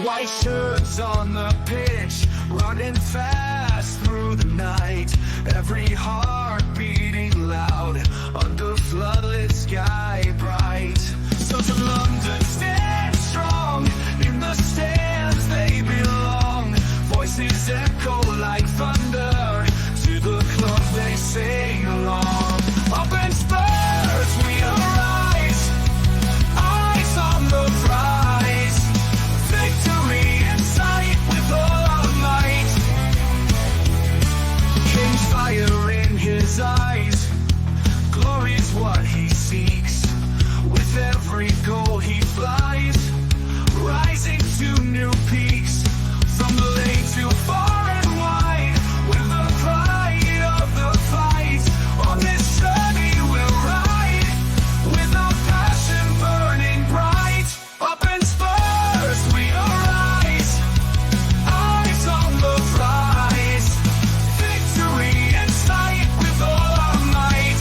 White shirts on the pitch, running fast through the night. Every heart beating loud under floodlit sky bright. So to London, stand strong. In the stands they belong. Voices echo like thunder. To the club they sing along. Up in Spurs we arise. Eyes on the prize. Victory in sight with all our might. King's fire in his eyes. Glory's what he seeks. With every goal he flies, rising to new peaks. From the lane to far and wide, with the pride of the fight. On this journey we'll ride, with our passion burning bright. Up in Spurs we arise, eyes on the prize. Victory in sight with all our might.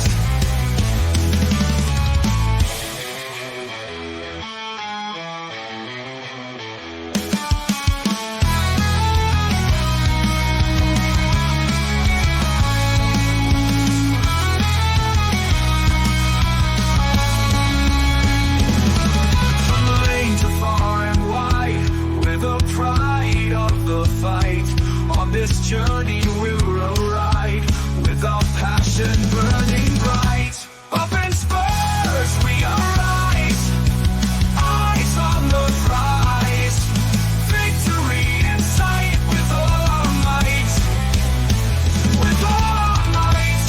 From the lane to far and wide, with the pride of the fight. On this journey we'll ride, with our passion burning bright. Up in Spurs we arise, eyes on the prize. Victory in sight with all our might. With all our might.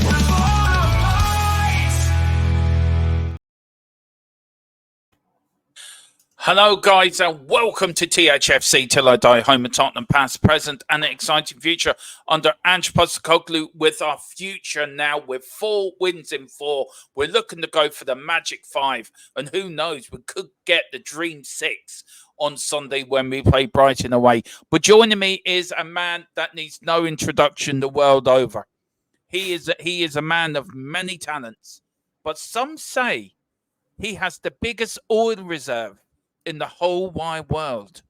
With all our might. Hello, guys, and welcome to THFC Till I Die, home of Tottenham past, present, and an exciting future under Ange Postecoglou. With our future now, with 4 wins in 4, we're looking to go for the magic 5, and who knows, we could get the dream 6 on Sunday when we play Brighton away. But joining me is a man that needs no introduction the world over. He is a man of many talents, but some say he has the biggest oil reserve in the whole wide world.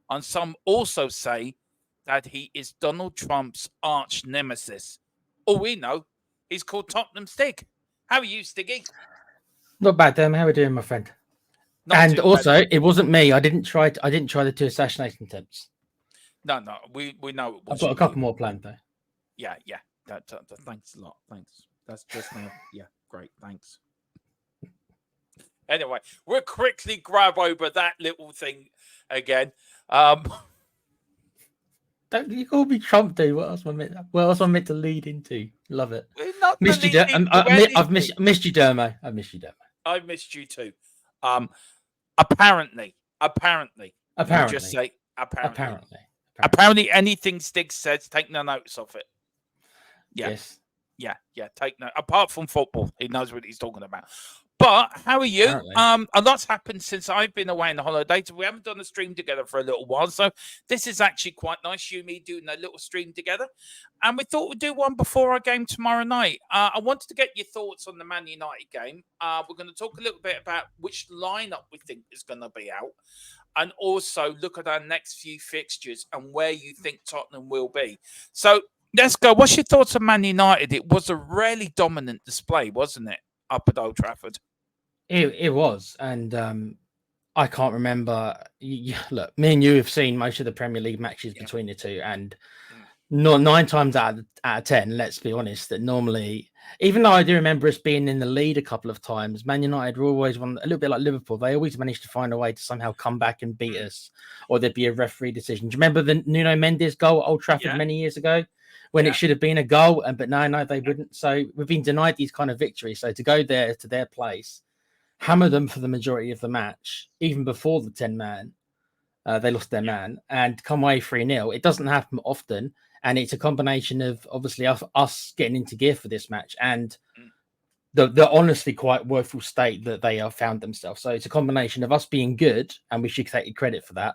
And some also say that he is Donald Trump's arch nemesis. All we know, he's called Tottenham Stig. How are you, Stiggy? Not bad, Derm. How are we doing, my friend? Not And too also, bad. it wasn't me. I didn't try the 2 assassination attempts. No, we know it was. I've got a couple more planned though. Yeah. Thanks a lot. Thanks. That's just now. Yeah, great. Thanks. Anyway, we'll quickly grab over that little thing again. Don't you call me Trump, dude? What else am I meant to lead into? Love it. We're not Missed you, deleting I've anything. missed you, Dermo. I missed you, Dermo. I missed you too. Apparently. We'll just say apparently anything Stig says, take no notice of it. Yeah. Yes. Yeah. Take no. Apart from football, he knows what he's talking about. But how are you? Apparently. A lot's happened since I've been away on the holidays. We haven't done a stream together for a little while, so this is actually quite nice. You and me doing a little stream together, and we thought we'd do one before our game tomorrow night. I wanted to get your thoughts on the Man United game. We're going to talk a little bit about which lineup we think is going to be out, and also look at our next few fixtures and where you think Tottenham will be. So let's go. What's your thoughts on Man United? It was a really dominant display, wasn't it, up at Old Trafford? It was, and I can't remember. Look, me and you have seen most of the Premier League matches between the two, and not 9 times out of 10. Let's be honest, that normally, even though I do remember us being in the lead a couple of times, Man United were always a little bit like Liverpool. They always managed to find a way to somehow come back and beat us, or there'd be a referee decision. Do you remember the Nuno Mendes goal at Old Trafford many years ago? When it should have been a goal, but no, they wouldn't. So we've been denied these kind of victories. So to go there to their place, hammer them for the majority of the match, even before the 10-man, they lost their man, and come away 3-0. It doesn't happen often, and it's a combination of obviously us getting into gear for this match and the honestly quite woeful state that they have found themselves. So it's a combination of us being good, and we should take credit for that,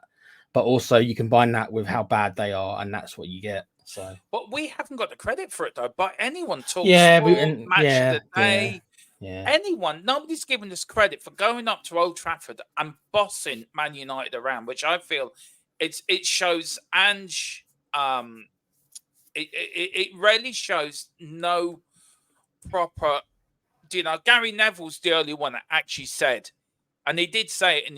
but also you combine that with how bad they are, and that's what you get. So, but we haven't got the credit for it though. But anyone talks match of the day. Nobody's giving us credit for going up to Old Trafford and bossing Man United around, which I feel it shows Ange. It really shows no proper. Gary Neville's the only one that actually said, and he did say it in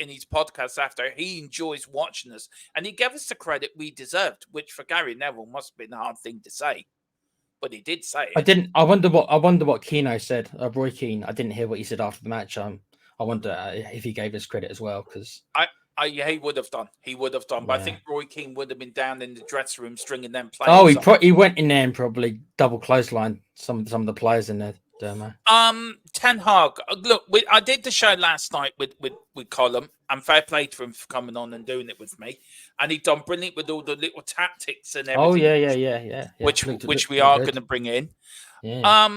his podcast after, he enjoys watching us, and he gave us the credit we deserved, which for Gary Neville must have been a hard thing to say, but he did say it. I wonder what Keano said. Roy Keane. I didn't hear what he said after the match. I wonder if he gave us credit as well, because yeah, he would have done. But I think Roy Keane would have been down in the dressing room stringing them players. Oh, he went in there and probably double clothesline some of the players in there. Ten Hag. Look, I did the show last night with Colin, and fair play to him for coming on and doing it with me. And he done brilliant with all the little tactics and everything. Oh yeah. Which we are going to bring in. Yeah.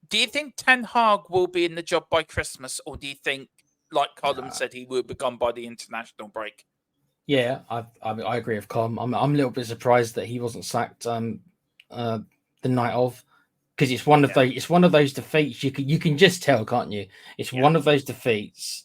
Do you think Ten Hag will be in the job by Christmas, or do you think, like Colin said, he will be gone by the international break? Yeah, I agree with Colin. I'm a little bit surprised that he wasn't sacked the night of. Because it's one of those defeats you can just tell, can't you? It's one of those defeats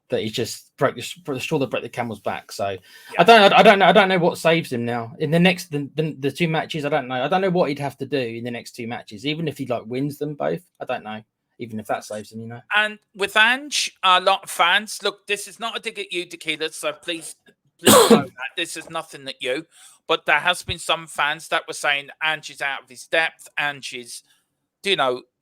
that he just broke the straw that broke the camel's back. So I don't know what saves him now in the next the two matches. I don't know what he'd have to do in the next two matches, even if he wins them both. I don't know, even if that saves him, And with Ange, a lot of fans, look, this is not a dig at you, Tequila. So please know that this is nothing at you. But there has been some fans that were saying Ange is out of his depth. Ange is,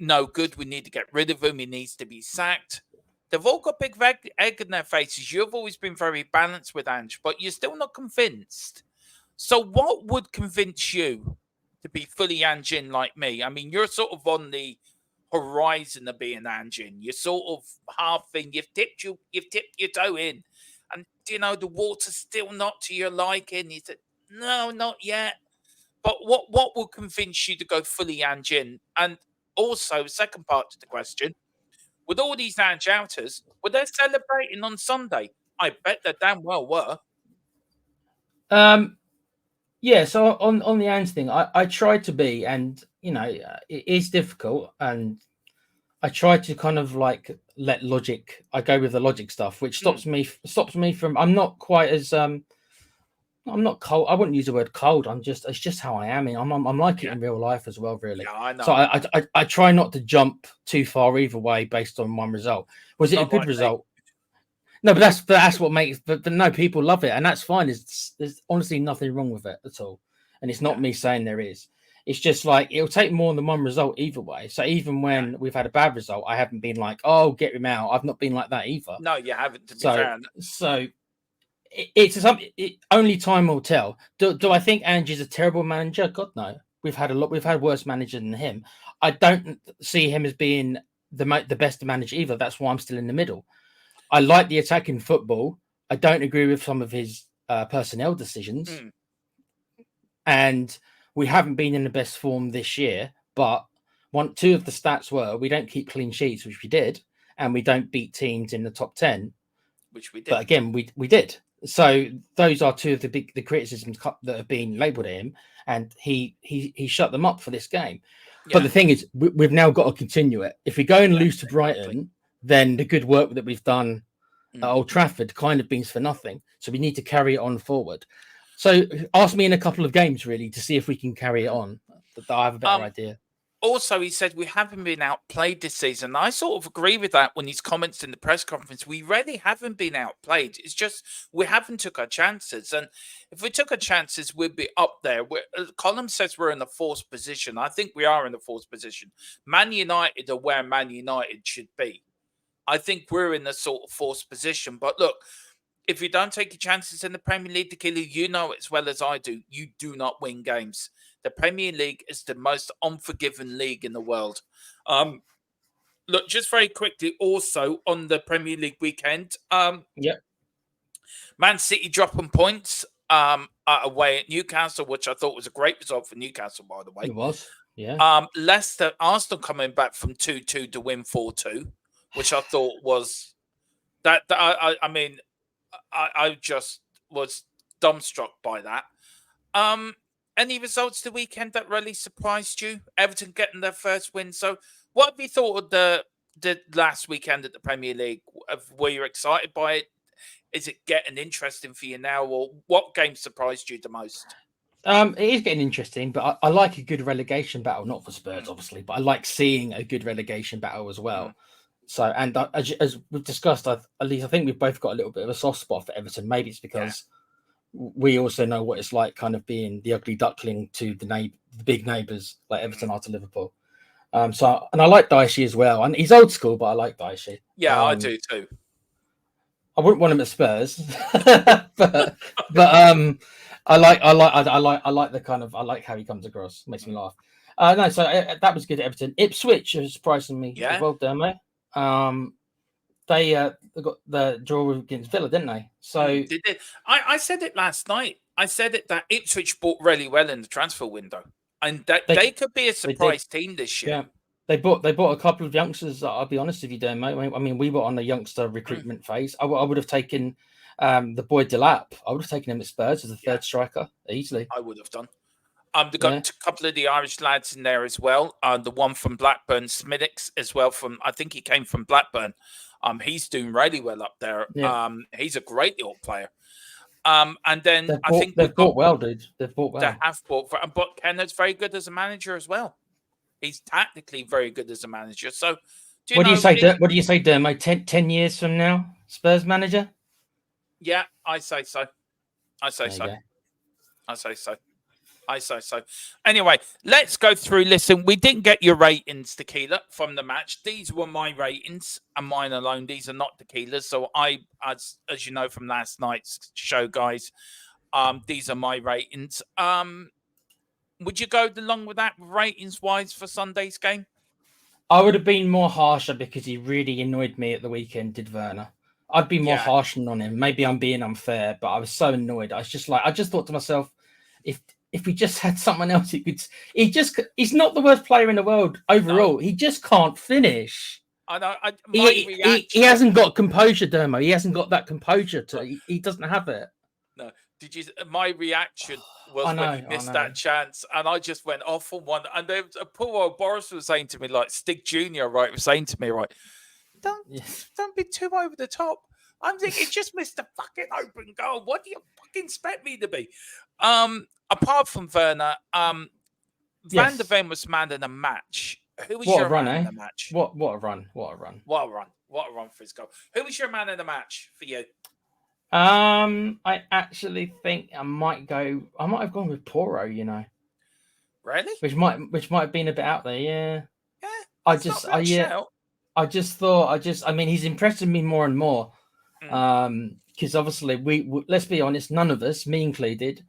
no good. We need to get rid of him. He needs to be sacked. They've all got big egg in their faces. You've always been very balanced with Ange, but you're still not convinced. So what would convince you to be fully Ange-in like me? I mean, you're sort of on the horizon of being Ange-in. You're sort of half in. You've tipped your toe in, and the water's still not to your liking. You said, no, not yet. But what will convince you to go fully Ange-in? And also, second part to the question, with all these Ange outers, were they celebrating on Sunday? I bet they damn well were. Yeah, so on the Ange thing, I tried to be, and it is difficult, and I try to kind of let logic. I go with the logic stuff, which stops me from. I'm not quite as I'm not cold. I wouldn't use the word cold. It's just how I am. I'm like it in real life as well, really. Yeah, I know. So I try not to jump too far either way based on one result. Was it a good result? No, but that's what makes. But no, people love it, and that's fine. There's honestly nothing wrong with it at all, and it's not me saying there is. It's just it'll take more than one result either way. So even when we've had a bad result, I haven't been like, oh, get him out. I've not been like that either. No, you haven't. To be fair. So. It's something. Only time will tell. Do I think Ange is a terrible manager? God no. We've had worse managers than him. I don't see him as being the best manager either. That's why I'm still in the middle. I like the attacking football. I don't agree with some of his personnel decisions, and we haven't been in the best form this year. But two of the stats were we don't keep clean sheets, which we did, and we don't beat teams in the top 10, which we did. But again, we did. So those are two of the criticisms that have been labelled at him, and he shut them up for this game. Yeah. But the thing is, we've now got to continue it. If we go and lose to Brighton, then the good work that we've done at Old Trafford kind of means for nothing. So we need to carry it on forward. So ask me in a couple of games, really, to see if we can carry it on. That I have a better idea. Also, he said we haven't been outplayed this season. I sort of agree with that when his comments in the press conference. We really haven't been outplayed. It's just we haven't took our chances. And if we took our chances, we'd be up there. Colin says we're in the fourth position. I think we are in the fourth position. Man United are where Man United should be. I think we're in the sort of fourth position. But look, if you don't take your chances in the Premier League, Tequila, you know it as well as I do. You do not win games. The Premier League is the most unforgiving league in the world. Look, just very quickly, also on the Premier League weekend, Man City dropping points away at Newcastle, which I thought was a great result for Newcastle, by the way. It was, yeah. Leicester, Arsenal coming back from 2-2 to win 4-2, which I thought was that. I mean, I just was dumbstruck by that. Any results the weekend that really surprised you? Everton getting their first win. So What have you thought of the last weekend at the Premier League? Were you excited by it? Is it getting interesting for you now, or what game surprised you the most? It is getting interesting, but I like a good relegation battle, not for Spurs, obviously, but I like seeing a good relegation battle as well. So, and as we've discussed, at least I think we've both got a little bit of a soft spot for Everton. Maybe it's because we also know what it's like, kind of being the ugly duckling to the big neighbours like Everton are to Liverpool. So, and I like Dicey as well, and he's old school, but I like Dicey. Yeah, I do too. I wouldn't want him at Spurs, but I like the kind of, I like how he comes across. Makes me laugh. No, so that was good at Everton. Ipswich surprisingly as well, Dermo. They got the draw against Villa, didn't they? So I said it last night. I said it that Ipswich bought really well in the transfer window, and that they could be a surprise team this year. Yeah. They bought a couple of youngsters. I'll be honest with you, Dermo. I mean, we were on a youngster recruitment phase. I would have taken the boy Delap. I would have taken him at Spurs as a third striker easily. I would have done. They got a couple of the Irish lads in there as well. The one from Blackburn, Smiddix, as well. I think he came from Blackburn. He's doing really well up there. Yeah. He's a great little player. And then I think they've bought well, dude. They've bought well. They have bought, but Kennard's very good as a manager as well. He's tactically very good as a manager. So, what do you say, Dermo? 10 years from now, Spurs manager? Yeah, I say so. I say so. Anyway, let's go through. Listen, we didn't get your ratings, Tequila, from the match. These were my ratings and mine alone. These are not Tequila's. So as you know from last night's show, guys, these are my ratings. Would you go along with that ratings-wise for Sunday's game? I would have been more harsher because he really annoyed me at the weekend, did Werner. I'd be more harsh on him. Maybe I'm being unfair, but I was so annoyed. I just thought to myself, if we just had someone else, he's not the worst player in the world overall. No. He just can't finish. I know. He hasn't got composure, Dermo. He hasn't got that composure. He doesn't have it. No. Did you? My reaction was when he missed that chance, and I just went off on one. And there was a poor old Boris was saying to me, like Stig Jr., right, was saying to me, right, don't be too over the top. I'm thinking, just missed a fucking open goal. What do you fucking expect me to be? Apart from Werner, Van der Ven was man in the match. Who was your man in the match? What a run for his goal. Who was your man in the match for you? I actually think I might have gone with Poro, you know. Really? Which might have been a bit out there, yeah. Yeah. I mean, he's impressing me more and more. Because obviously we let's be honest, none of us, me included,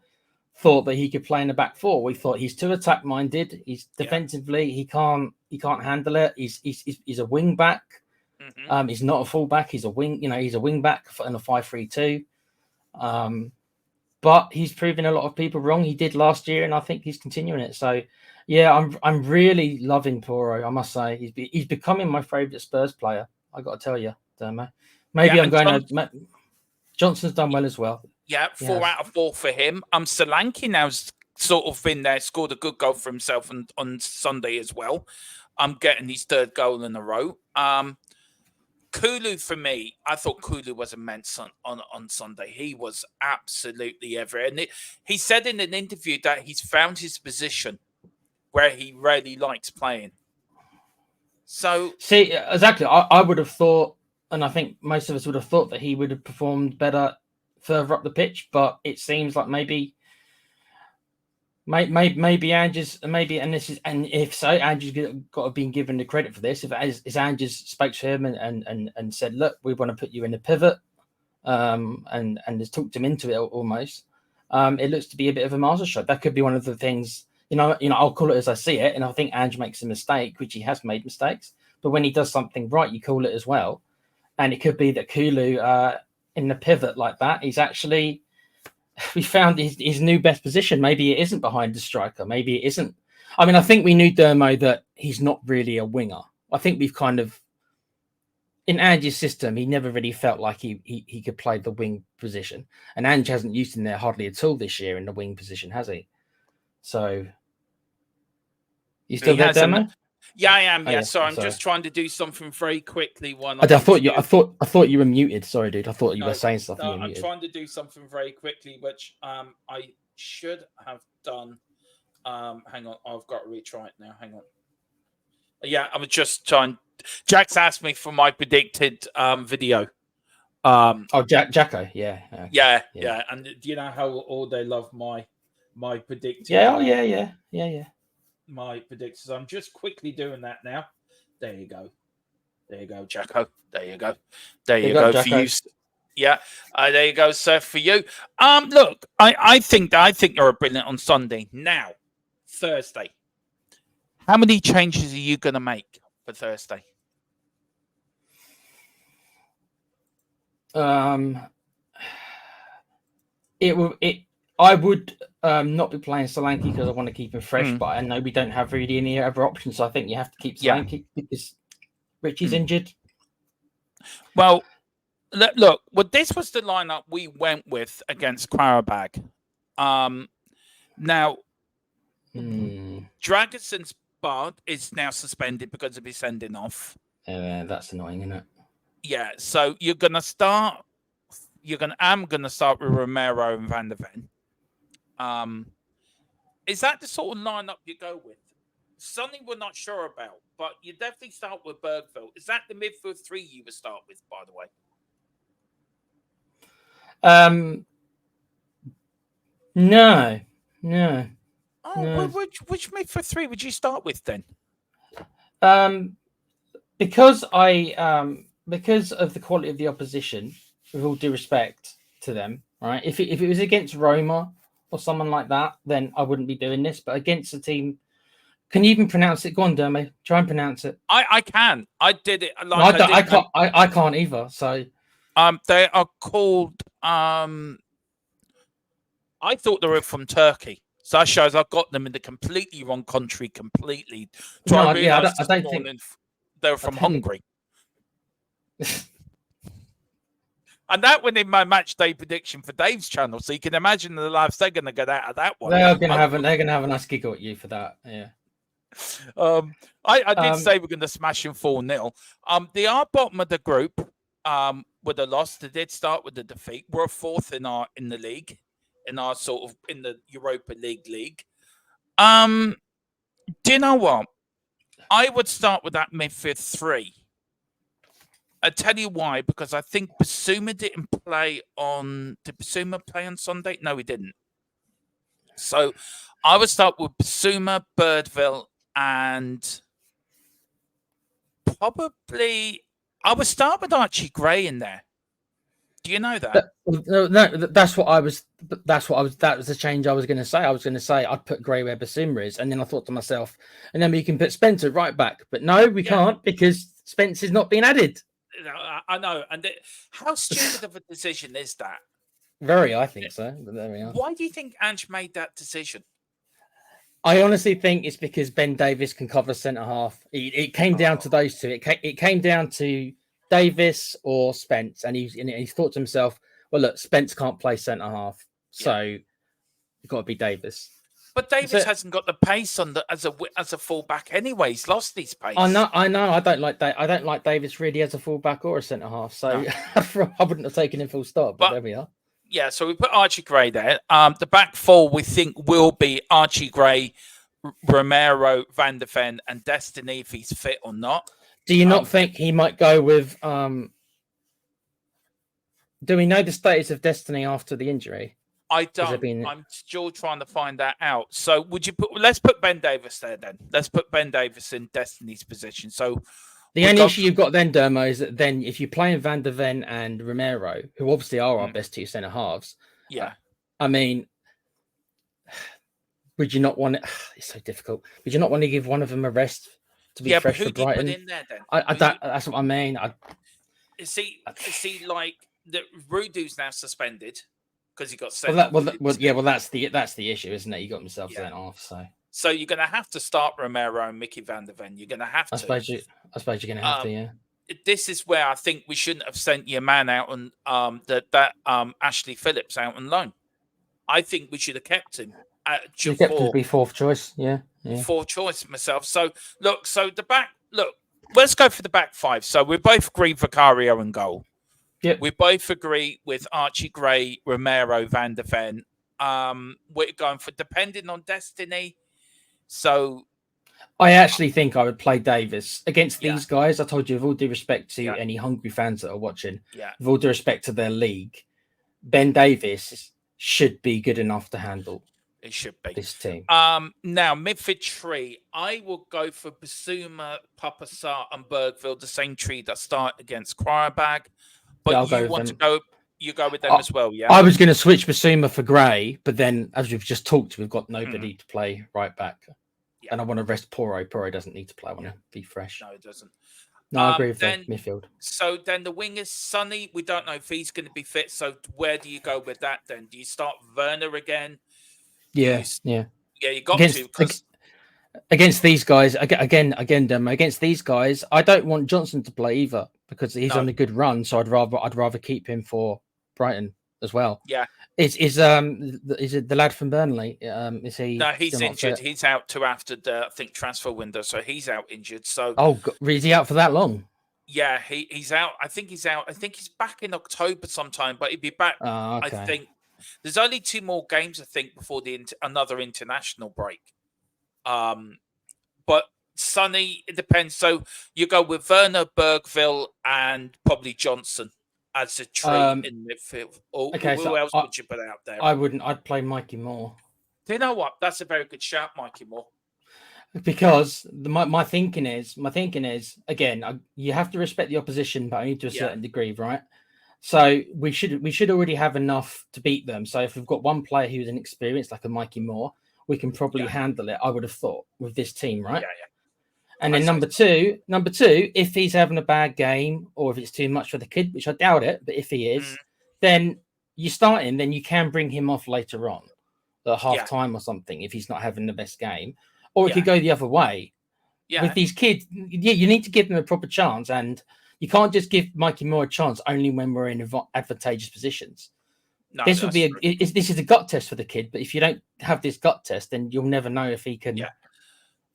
thought that he could play in the back four. We thought he's too attack minded. He's defensively, he can't handle it. He's a wing back. He's not a fullback. He's a wing. He's a wing back in a 5-3-2. But he's proven a lot of people wrong. He did last year, and I think he's continuing it. So, yeah, I'm really loving Poro. I must say he's becoming my favourite Spurs player. I got to tell you, Dermo. Maybe I'm going to. Johnson's done well as well. Yeah, 4 out of 4 for him. Solanke now's sort of been there, scored a good goal for himself on Sunday as well. I'm getting his 3rd goal in a row. Kulu, for me, I thought Kulu was immense on Sunday. He was absolutely everywhere. And he said in an interview that he's found his position where he really likes playing. So, see, exactly. I would have thought, and I think most of us would have thought that he would have performed better further up the pitch, but it seems like maybe Andrew's, and if so, Andrew's got to be given the credit for this. If Andrew's spoke to him and said, look, we want to put you in the pivot, and has talked him into it almost, it looks to be a bit of a masterstroke. That could be one of the things, I'll call it as I see it, and I think Andrew makes a mistake, which he has made mistakes, but when he does something right, you call it as well. And it could be that Kulu, in the pivot like that, he's actually, we found his new best position. Maybe it isn't behind the striker. Maybe it isn't. I mean, I think we knew, Dermo, that he's not really a winger. I think we've kind of, in Ange's system, he never really felt like he could play the wing position. And Ange hasn't used him there hardly at all this year in the wing position, has he? So, you still there, Dermo? Yeah, I am. Oh, Yeah, sorry, I'm sorry. just trying to do something very quickly. I thought you were muted. Sorry, dude. I thought you were saying something. No, I'm trying to do something very quickly, which I should have done. Hang on, I've got to retry it now. Hang on. Yeah, I'm just trying. Jack's asked me for my predicted video. Jacko, yeah. Okay. Yeah. And do you know how all they love my predicted? Yeah, My predictions. I'm just quickly doing that now. There you go, Jacko. There you go for you. Yeah, there you go, sir, for you. Look, I think you're brilliant on Sunday. Now, Thursday. How many changes are you going to make for Thursday? I would not be playing Solanke because I want to keep him fresh, but I know we don't have really any other options, so I think you have to keep Solanke because Richie's injured. Well, look, this was the lineup we went with against Qarabag. Now, Dragonson's Bard is now suspended because of his sending off. That's annoying, isn't it? Yeah, so you're gonna start. I'm gonna start with Romero and Van der Ven. Is that the sort of lineup you go with? Something we're not sure about, but you definitely start with Bergville. Is that the midfield three you would start with, by the way? No. Oh, no. Which midfield three would you start with then? Because of the quality of the opposition, with all due respect to them, right? If it was against Roma or someone like that, then I wouldn't be doing this. But against a team, can you even pronounce it? Go on, Dermy, try and pronounce it. I can. I did it. I can't either. So, they are called. I thought they were from Turkey. So that shows I've got them in the completely wrong country. Completely. I don't think they're from Hungary. And that went in my match day prediction for Dave's channel, so you can imagine the laughs they're going to get out of that one. They're going to have a nice giggle at you for that. Yeah. I did say we're going to smash them 4-0. They are bottom of the group with a loss. They did start with a defeat. We're fourth in the league, in the Europa League. Do you know what? I would start with that midfield three. I tell you why, because I think Basuma didn't play on. Did Basuma play on Sunday? No, he didn't. So I would start with Basuma, Birdville, and probably I would start with Archie Gray in there. Do you know that? No, that's what I was. That was the change I was going to say. I was going to say I'd put Gray where Basuma is, and then I thought to myself, and then we can put Spencer right back. But no, we can't because Spencer's not being added. I know, and how stupid of a decision is that? Very, I think so. But there we are. Why do you think Ange made that decision? I honestly think it's because Ben Davies can cover centre half. It came down to those two. It came down to Davis or Spence, and he thought to himself, "Well, look, Spence can't play centre half, so you've got to be Davis." But Davis hasn't got the pace as a fullback anyway. He's lost his pace. I know. I don't like that. I don't like Davis really as a fullback or a centre half. So no. I wouldn't have taken him full stop. But there we are. Yeah. So we put Archie Gray there. The back four we think will be Archie Gray, Romero, Van der Ven, and Destiny if he's fit or not. Do you not think he might go with? Do we know the status of Destiny after the injury? I don't. I'm still trying to find that out. So would you let's put Ben Davis there then. Let's put Ben Davis in Destiny's position. So the only issue you've got then, Dermo, is that then if you're playing Van der Ven and Romero, who obviously are our best two centre halves. Yeah. I mean, would you not want it? It's so difficult. Would you not want to give one of them a rest to be fresh for Brighton? Put in there then? That's what I mean. See, like the Rudu's now suspended. Because he got sent. Well, that's the issue, isn't it? You got himself sent off, so you're going to have to start Romero and Mickey Van der Ven. You're going to have to. I suppose you're going to have to. Yeah. This is where I think we shouldn't have sent your man out on Ashley Phillips out on loan. I think we should have kept him. You kept him to be fourth choice. Yeah. for choice myself. So look, let's go for the back five. So we both agree Vicario and goal. Yep. We both agree with Archie Gray, Romero, Van der Ven. We're going for depending on destiny. So I actually think I would play Davis against these guys. I told you, with all due respect to any hungry fans that are watching, with all due respect to their league, Ben Davis should be good enough to handle. It should be this team. Now midfield tree, I will go for Basuma, Papasar, and Bergville, the same tree that start against Quarabag. But you go with them as well, yeah? I was going to switch Basuma for Gray, but then as we've just talked, we've got nobody to play right back. Yeah. And I want to rest Poro. Poro doesn't need to play. I want to be fresh. No, it doesn't. No, I agree with the midfield. So then the wing is Sonny. We don't know if he's going to be fit. So where do you go with that then? Do you start Werner again? Yeah. You got to. Because against these guys, again, Demo, against these guys, I don't want Johnson to play either because he's on a good run. So I'd rather keep him for Brighton as well. Yeah. Is it the lad from Burnley? Is he? No, he's injured. He's out to after the transfer window, so he's out injured. So is he out for that long? Yeah, he's out. I think he's out. I think he's back in October sometime, but he'll be back. Okay. I think there's only 2 more games, I think, before another international break. But Sonny, it depends. So you go with Werner, Bergville, and probably Johnson as a tree in midfield. Or who else would you put out there? I wouldn't. I'd play Mikey Moore. Do you know what? That's a very good shout, Mikey Moore. Because my thinking is again, you have to respect the opposition, but only to a certain degree, right? So we should already have enough to beat them. So if we've got one player who's inexperienced, like a Mikey Moore, we can probably handle it. I would have thought with this team, right? Yeah. And then number two, if he's having a bad game or if it's too much for the kid, which I doubt it, but if he is, then you start him. Then you can bring him off later on at half time or something if he's not having the best game. Or it could go the other way. Yeah. With these kids, you need to give them a proper chance. And you can't just give Mikey Moore a chance only when we're in advantageous positions. No, this would be this is a gut test for the kid. But if you don't have this gut test, then you'll never know if he can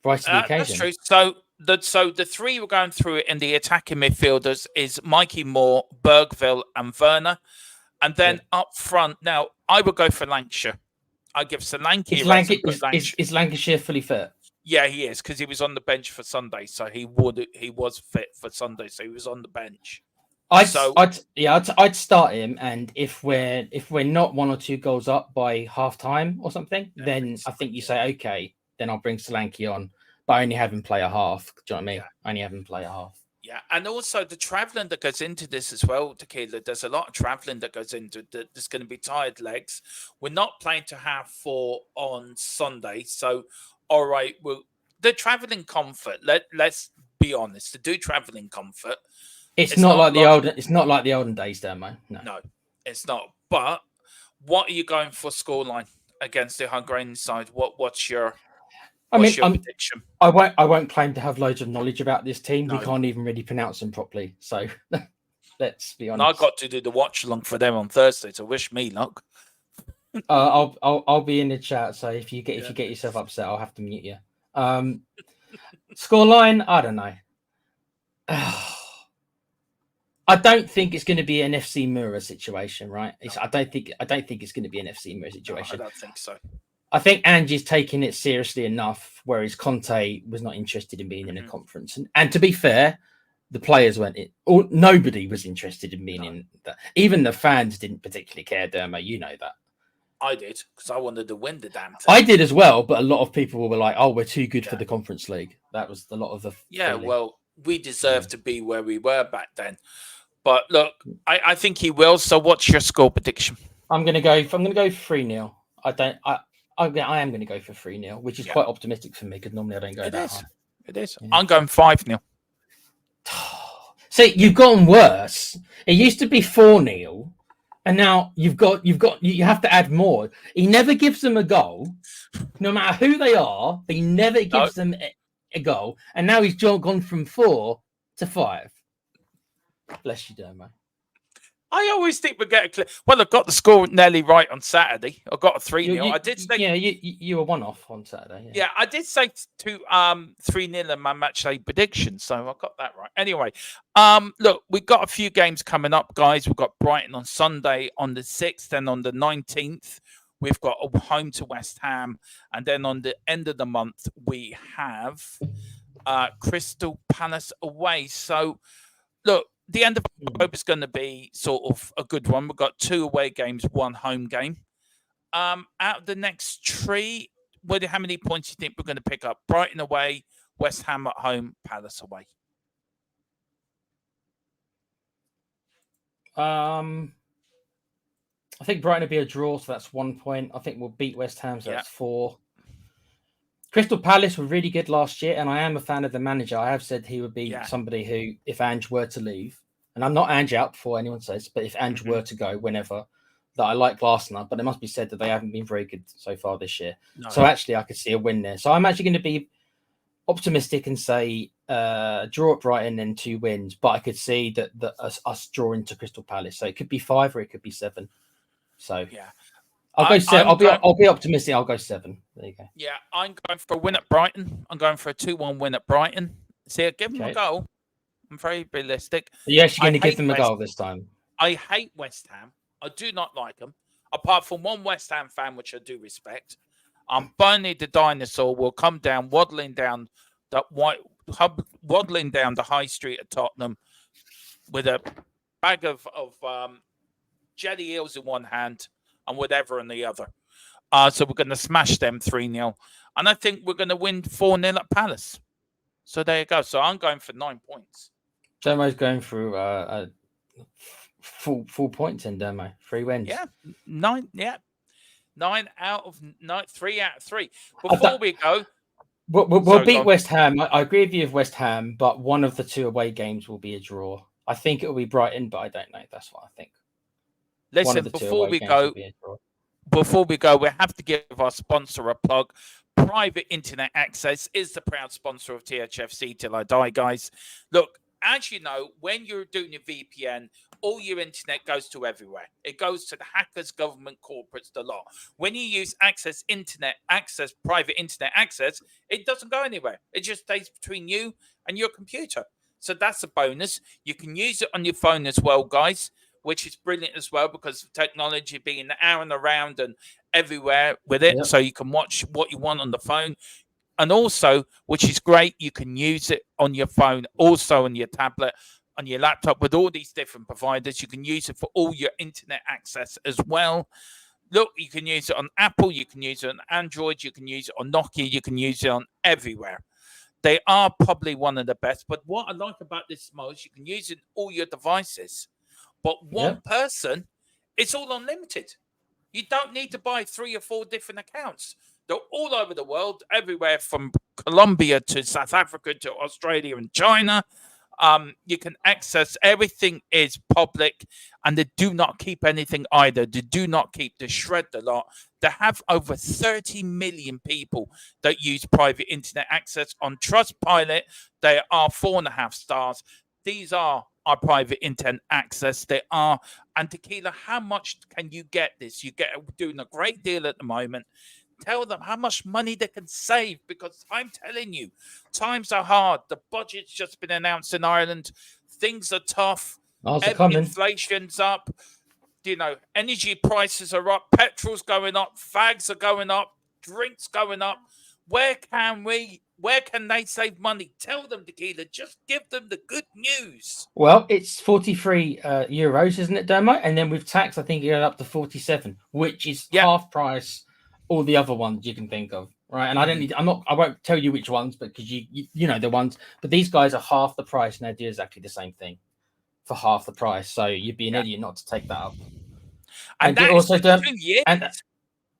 rise to the occasion. That's true. So the 3 we're going through in the attacking midfielders is Mikey Moore, Bergville, and Werner. And then up front, now I would go for Lancashire. I give Solanke. Is Lancashire fully fit? Yeah, he is, because he was on the bench for Sunday, so he was fit for Sunday, so he was on the bench. I'd start him, and if we're not 1 or 2 goals up by half time or something, then I think you say okay, then I'll bring Solanke on, but only have him play a half. Do you know what I mean? Only have him play a half. Yeah, and also the travelling that goes into this as well, Tequila. There's a lot of travelling that goes into it. There's going to be tired legs. We're not playing to have 4 on Sunday, so all right. Well, the travelling comfort. Let's be honest. To do travelling comfort, it's not like the olden days, there, man. No, it's not. But what are you going for scoreline against the Hungarian side? What's your prediction? I won't claim to have loads of knowledge about this team. No. We can't even really pronounce them properly. So let's be honest. And I got to do the watch along for them on Thursday, so wish me luck. I'll be in the chat. So if you get yourself upset, I'll have to mute you. Scoreline, I don't know. I don't think it's going to be an FC Mura situation, right? I don't think it's going to be an FC Mura situation. No, I don't think so. I think Angie's taking it seriously enough, whereas Conte was not interested in being in a conference. And to be fair, the players weren't. Nobody was interested in being in that. Even the fans didn't particularly care, Dermo. You know that. I did, because I wanted to win the damn thing. I did as well, but a lot of people were like, "Oh, we're too good for the Conference League." That was a lot of the. Feeling. Well, we deserve to be where we were back then. But look, I think he will. So, what's your score prediction? I'm gonna go 3-0. I am going to go for 3-0, which is quite optimistic for me because normally I don't go that high. It is. Yeah. I'm going 5-0. See, you've gotten worse. It used to be 4-0, and now you have to add more. He never gives them a goal, no matter who they are. He never gives them a goal, and now he's gone from 4 to 5. Bless you, Dermo. I always think we get a clear. Well, I got the score nearly right on Saturday. I got a 3-0. I did say, yeah, you were one off on Saturday. yeah, I did say to 3-0 in my match day prediction, so I got that right. Anyway, look, we've got a few games coming up, guys. We've got Brighton on Sunday on the 6th, and on the 19th, we've got a home to West Ham, and then on the end of the month, we have Crystal Palace away. So, look, the end of October is going to be sort of a good one. We've got 2 away games, 1 home game. Out of the next 3, how many points do you think we're going to pick up? Brighton away, West Ham at home, Palace away. I think Brighton will be a draw, so that's 1 point. I think we'll beat West Ham, so that's 4. Crystal Palace were really good last year, and I am a fan of the manager. I have said he would be somebody who, if Ange were to leave, and I'm not Ange out before anyone says, but if Ange were to go whenever, that I like Arsenal, but it must be said that they haven't been very good so far this year. No. So actually, I could see a win there. So I'm actually going to be optimistic and say draw at Brighton and 2 wins, but I could see that us drawing to Crystal Palace. So it could be 5 or it could be 7. So yeah. I'll go 7. I'll be optimistic. I'll go 7. There you go. Yeah, I'm going for a win at Brighton. I'm going for a 2-1 win at Brighton. See, give them a goal. I'm very realistic. Are you actually going to give them a goal this time? I hate West Ham. I do not like them. Apart from one West Ham fan, which I do respect. Burnley the dinosaur will come down, waddling down the high street of Tottenham with a bag of jelly eels in one hand and whatever in the other. So we're going to smash them 3-0. And I think we're going to win 4-0 at Palace. So there you go. So I'm going for 9 points. Dermo's going through full points in Dermo. 3 wins. Yeah. 9. Yeah. 9 out of 9. 3 out of 3. Before we go. We'll beat West Ham. I agree with you with West Ham, but one of the 2 away games will be a draw. I think it will be Brighton, but I don't know. That's what I think. Listen, before we go, we have to give our sponsor a plug. Private Internet Access is the proud sponsor of THFC Till I Die, guys. Look, as you know, when you're doing your VPN, all your internet goes to everywhere. It goes to the hackers, government, corporates, the lot. When you use private internet access, it doesn't go anywhere. It just stays between you and your computer. So that's a bonus. You can use it on your phone as well, guys, which is brilliant as well because of technology being out and around and everywhere with it. Yep. So you can watch what you want on the phone. And also, which is great, you can use it on your phone, also on your tablet, on your laptop with all these different providers. You can use it for all your internet access as well. Look, you can use it on Apple, you can use it on Android, you can use it on Nokia, you can use it on everywhere. They are probably one of the best. But what I like about this most, you can use it on all your devices. But one person, it's all unlimited. You don't need to buy 3 or 4 different accounts. They're all over the world, everywhere from Colombia to South Africa to Australia and China. You can access everything is public, and they do not keep anything either. They do not keep the shred a lot. They have over 30 million people that use private internet access on Trustpilot. They are 4.5 stars. These are our private internet access. They are. And Tequila, how much can you get this? You get doing a great deal at the moment. Tell them how much money they can save, because I'm telling you, times are hard. The budget's just been announced in Ireland. Things are tough. Inflation's up. You know, energy prices are up. Petrol's going up. Fags are going up. Drinks going up. Where can they save money? Tell them, Tequila. Just give them the good news. Well, it's 43 euros, isn't it, Dermo? And then with tax, I think you get up to 47, which is half price all the other ones you can think of, right? And I won't tell you which ones, but because you know the ones, but these guys are half the price and they do exactly the same thing for half the price. So you'd be an idiot not to take that up. And that also 2 years. And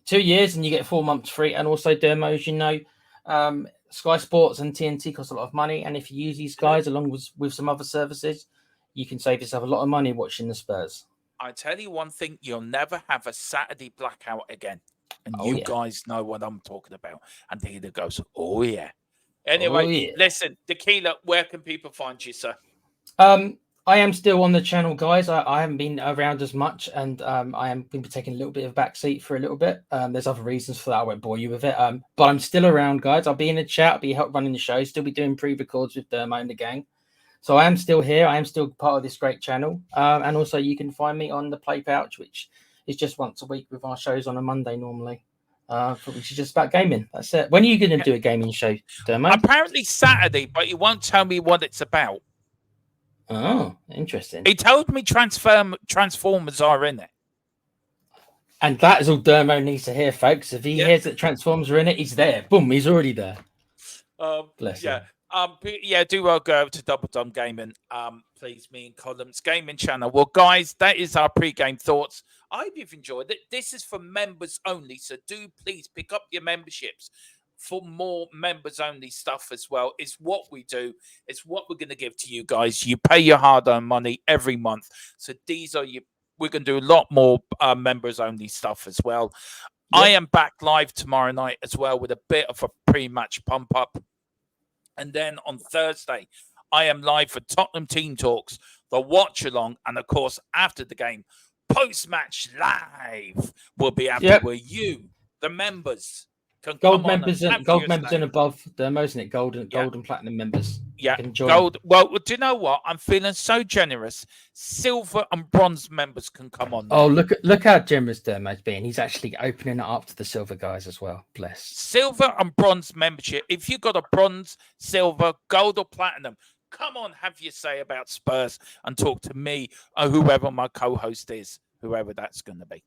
2 years, and you get 4 months free. And also, demos, you know, Sky Sports and TNT cost a lot of money. And if you use these guys along with some other services, you can save yourself a lot of money watching the Spurs. I tell you one thing, you'll never have a Saturday blackout again. And you guys know what I'm talking about. And Tequila goes, oh, yeah. Anyway, listen, Tequila, where can people find you, sir? I am still on the channel, guys. I haven't been around as much, and I am going to be taking a little bit of back seat for a little bit. There's other reasons for that. I won't bore you with it. But I'm still around, guys. I'll be in the chat. I'll be help running the show. Still be doing pre-records with Dermo and the gang. So I am still here. I am still part of this great channel. And also, you can find me on the Play Pouch, which is just once a week with our shows on a Monday normally. Which is just about gaming. That's it. When are you going to do a gaming show, Dermo? Apparently Saturday, but he won't tell me what it's about. Oh, interesting. He told me Transformers are in it. And that is all Dermo needs to hear, folks. If he hears that Transformers are in it, he's there. Boom, he's already there. Bless him. Do well go over to Double Dumb Gaming. Please, me and Columns Gaming channel. Well, guys, that is our pre-game thoughts. I hope you've enjoyed it. This is for members only, so do please pick up your memberships for more members only stuff as well. It's what we do. It's what we're going to give to you guys. You pay your hard-earned money every month. So these are you. We're going to do a lot more members only stuff as well. Yep. I am back live tomorrow night as well with a bit of a pre-match pump up. And then on Thursday, I am live for Tottenham Team Talks, the watch along, and of course after the game, post-match live will be out where you, the members, can gold members and above. They're most in it, gold and platinum members. Yeah, gold. Well, do you know what? I'm feeling so generous. Silver and bronze members can come on there. Oh, look how generous Dermo's being. He's actually opening it up to the silver guys as well. Bless. Silver and bronze membership. If you got a bronze, silver, gold, or platinum, come on, have your say about Spurs and talk to me or whoever my co-host is, whoever that's going to be.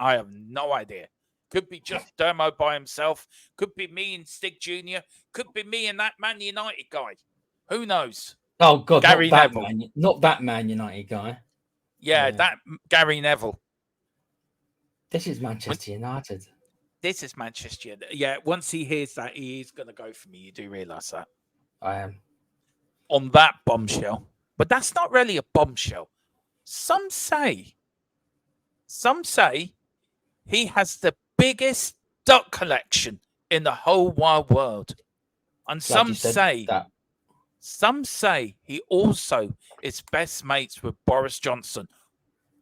I have no idea. Could be just Dermo by himself. Could be me and Stig Jr. Could be me and that Man United guy. Who knows? Oh, God. Gary Neville. Not that Man United guy. Yeah, that Gary Neville. This is Manchester United. This is Manchester United. Yeah, once he hears that, he is going to go for me. You do realise that? I am. On that bombshell. But that's not really a bombshell. Some say he has the biggest duck collection in the whole wide world. And some say he also is best mates with Boris Johnson.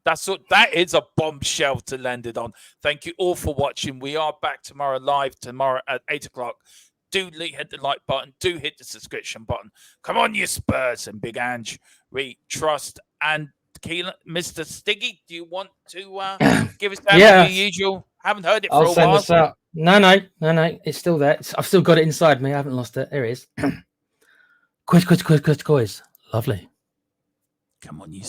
That is a bombshell to land it on. Thank you all for watching. We are back tomorrow live at 8 o'clock. Do hit the like button. Do hit the subscription button. Come on, you Spurs and Big Ange. We trust. And Keelan, Mr. Stiggy, do you want to give us that as usual? Haven't heard it for a while. I'll send this out. No. It's still there. I've still got it inside me. I haven't lost it. There it is. Quiz. Lovely. Come on, you